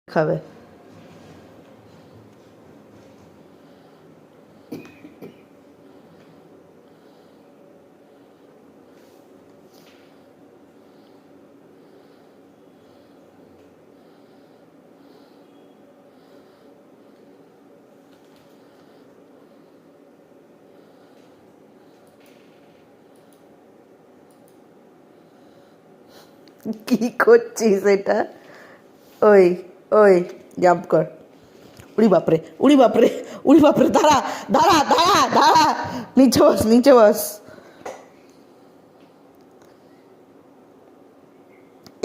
খাবে। কি করছিস এটা? ওই ওই জাম্প কর। উড়ি বাপরে, উড়ি বাপরে, উড়ি বাপরে, দাঁড়া দাঁড়া দাঁড়া দাঁড়া, নিচে বস, নিচে বস।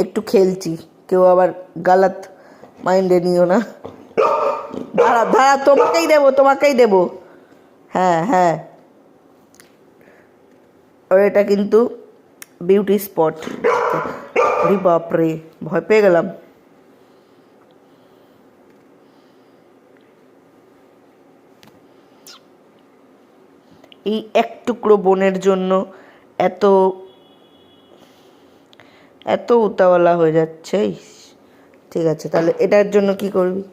একটু খেলছি, কেউ আবার গালাত মাইন্ডে নিও না। দাঁড়া দাঁড়া, তোমাকেই দেবো, তোমাকেই দেবো। হ্যাঁ হ্যাঁ, আর এটা কিন্তু বিউটি স্পট। আরে বাপরে, ভয় পেয়ে গেলাম। এই এক টুকরো বোনের জন্য এত এত উতাওয়ালা হয়ে যাচ্ছে। ঠিক আছে, তাহলে এটার জন্য কি করবি?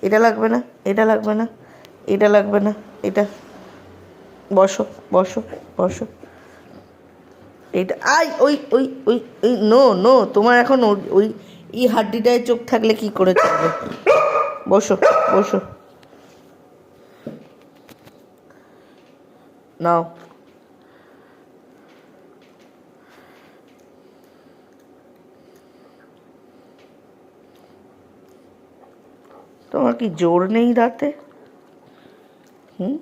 এটা লাগবে না, এটা লাগবে না, এটা লাগবে না, এটা বসো বসো বসো। এইটা আই, ওই ওই ওই ওই নো নো, তোমার এখন ওই এই হাড্ডিটায় চোখ থাকলে কি করে চলবে? বসো বসো, নাও। তোমার কি জোর নেই দাঁতে? হুম,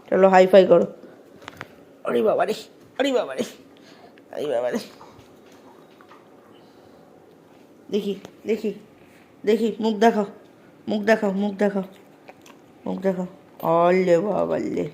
চলো হাই ফাই করো। আরে বাবারে, আরে বাবারে, আরে বাবারে, দেখি দেখি দেখি, মুখ দেখাও, মুখ দেখাও, মুখ দেখাও, মুখ দেখাও। অলে বাবালে।